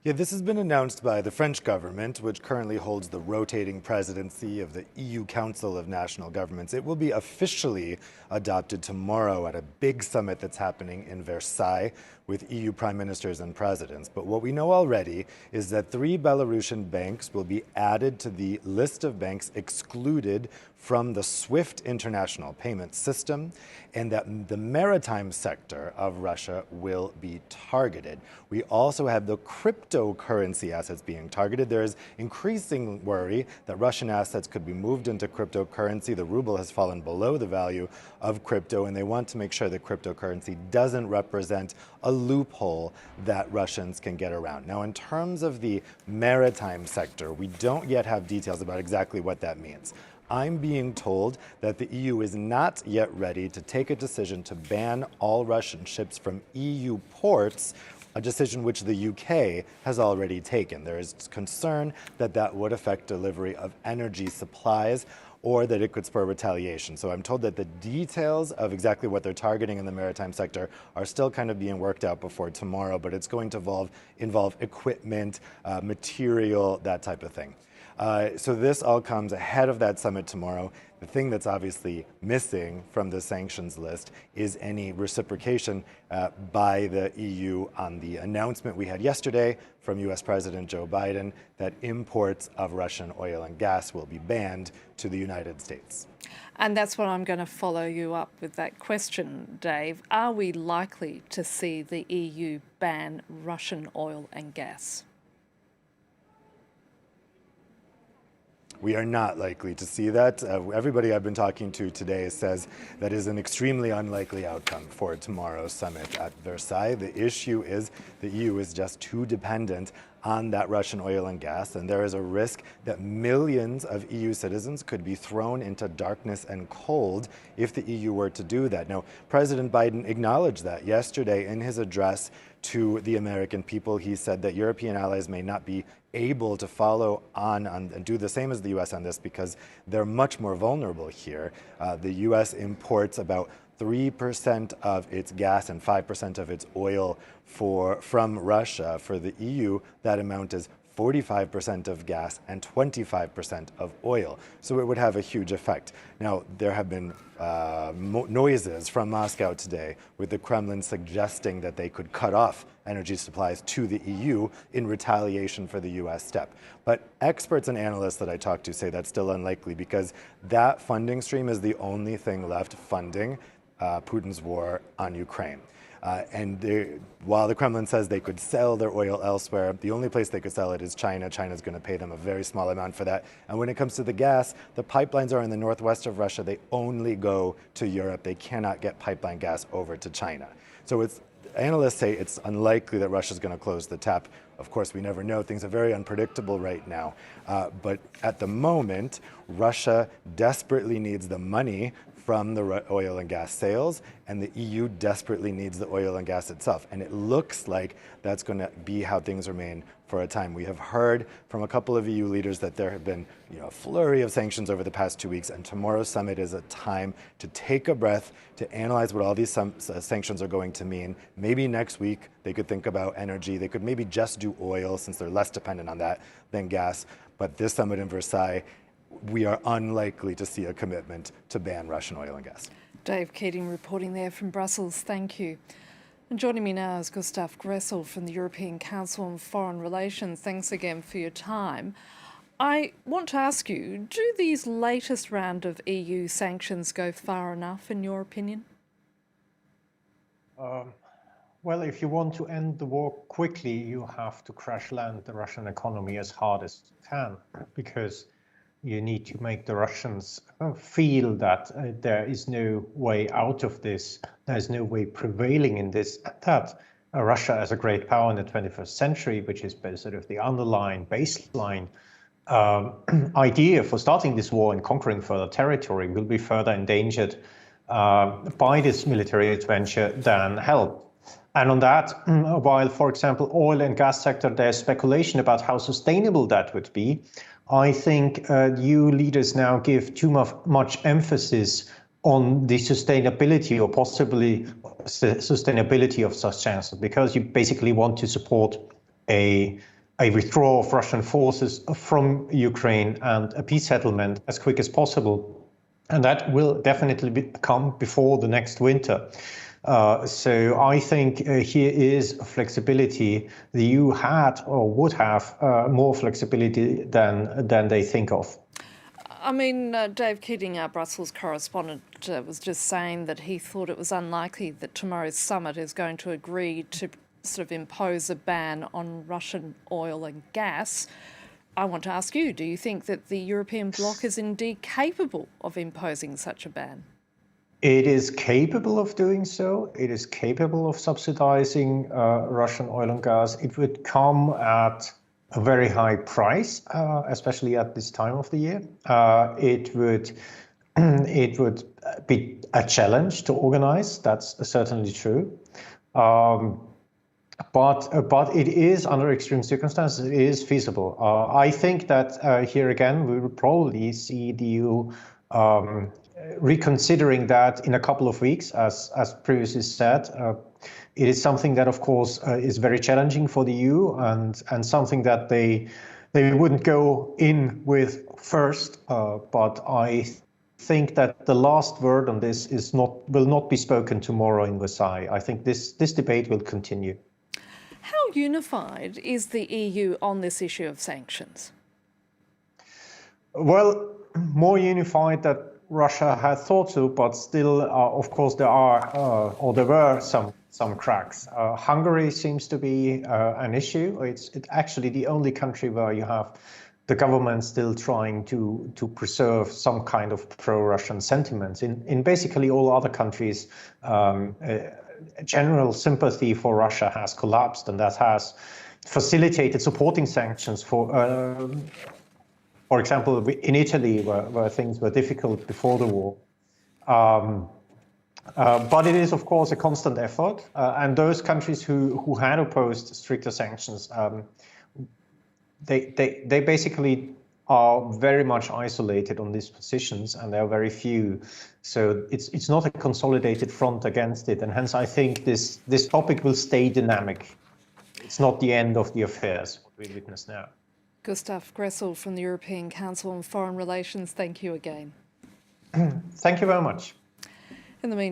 Yeah, this has been announced by the French government, which currently holds the rotating presidency of the EU Council of National Governments. It will be officially adopted tomorrow at a big summit that's happening in Versailles with EU prime ministers and presidents. But what we know already is that 3 Belarusian banks will be added to the list of banks excluded from the SWIFT international payment system, and that the maritime sector of Russia will be targeted. We also have the cryptocurrency assets being targeted. There is increasing worry that Russian assets could be moved into cryptocurrency. The ruble has fallen below the value of crypto, and they want to make sure that cryptocurrency doesn't represent a loophole that Russians can get around. Now, in terms of the maritime sector, we don't yet have details about exactly what that means. I'm being told that the EU is not yet ready to take a decision to ban all Russian ships from EU ports, a decision which the UK has already taken. There is concern that that would affect delivery of energy supplies or that it could spur retaliation. So I'm told that the details of exactly what they're targeting in the maritime sector are still kind of being worked out before tomorrow, but it's going to involve equipment, material, that type of thing. So this all comes ahead of that summit tomorrow. The thing that's obviously missing from the sanctions list is any reciprocation by the EU on the announcement we had yesterday from US President Joe Biden that imports of Russian oil and gas will be banned to the United States. And that's what I'm going to follow you up with that question, Dave. Are we likely to see the EU ban Russian oil and gas? We are not likely to see that. Everybody I've been talking to today says that is an extremely unlikely outcome for tomorrow's summit at Versailles. The issue is the EU is just too dependent on that Russian oil and gas, and there is a risk that millions of EU citizens could be thrown into darkness and cold if the EU were to do that. Now, President Biden acknowledged that yesterday in his address to the American people. He said that European allies may not be able to follow on and do the same as the U.S. on this because they're much more vulnerable here. The U.S. imports about 3% of its gas and 5% of its oil from Russia. For the EU, that amount is 45% of gas and 25% of oil. So it would have a huge effect. Now, there have been noises from Moscow today with the Kremlin suggesting that they could cut off energy supplies to the EU in retaliation for the US step. But experts and analysts that I talked to say that's still unlikely because that funding stream is the only thing left funding Putin's war on Ukraine. While the Kremlin says they could sell their oil elsewhere, the only place they could sell it is China. China's going to pay them a very small amount for that. And when it comes to the gas, the pipelines are in the northwest of Russia. They only go to Europe. They cannot get pipeline gas over to China. So analysts say it's unlikely that Russia's going to close the tap. Of course, we never know. Things are very unpredictable right now. But at the moment, Russia desperately needs the money from the oil and gas sales, and the EU desperately needs the oil and gas itself. And it looks like that's going to be how things remain for a time. We have heard from a couple of EU leaders that there have been a flurry of sanctions over the past 2 weeks, and tomorrow's summit is a time to take a breath, to analyze what all these sanctions are going to mean. Maybe next week they could think about energy. They could maybe just do oil since they're less dependent on that than gas. But this summit in Versailles, we are unlikely to see a commitment to ban Russian oil and gas. Dave Keating reporting there from Brussels. Thank you. And joining me now is Gustav Gressel from the European Council on Foreign Relations. Thanks again for your time. I want to ask you, do these latest round of EU sanctions go far enough, in your opinion? Well, if you want to end the war quickly, you have to crash land the Russian economy as hard as you can, because you need to make the Russians feel that there is no way out of this, there's no way prevailing in this, that Russia as a great power in the 21st century, which is sort of the underlying baseline idea for starting this war and conquering further territory, will be further endangered by this military adventure than helped. And on that, while, for example, oil and gas sector, there's speculation about how sustainable that would be, I think EU leaders now give too much emphasis on the sustainability or possibly sustainability of such sanctions, because you basically want to support a withdrawal of Russian forces from Ukraine and a peace settlement as quick as possible. And that will definitely come before the next winter. So I think here is flexibility. The EU had or would have more flexibility than they think of. I mean, Dave Keating, our Brussels correspondent, was just saying that he thought it was unlikely that tomorrow's summit is going to agree to sort of impose a ban on Russian oil and gas. I want to ask you, do you think that the European bloc is indeed capable of imposing such a ban? It is capable of doing so. It is capable of subsidizing Russian oil and gas. It would come at a very high price, especially at this time of the year. It would be a challenge to organize. That's certainly true. But it is, under extreme circumstances, it is feasible. I think that here again, we will probably see the EU reconsidering that in a couple of weeks, as previously said. It is something that, of course, is very challenging for the EU and something that they wouldn't go in with first. But I think that the last word on this will not be spoken tomorrow in Versailles. I think this debate will continue. How unified is the EU on this issue of sanctions? Well, more unified than Russia had thought to, but still, of course, there were some cracks. Hungary seems to be an issue. It's actually the only country where you have the government still trying to preserve some kind of pro-Russian sentiments. In basically all other countries, general sympathy for Russia has collapsed, and that has facilitated supporting sanctions for example, in Italy, where things were difficult before the war. But it is, of course, a constant effort. And those countries who had opposed stricter sanctions, they basically are very much isolated on these positions, and there are very few. So it's not a consolidated front against it. And hence, I think this topic will stay dynamic. It's not the end of the affairs, what we witness now. Gustav Gressel from the European Council on Foreign Relations, thank you again. Thank you very much. In the meantime,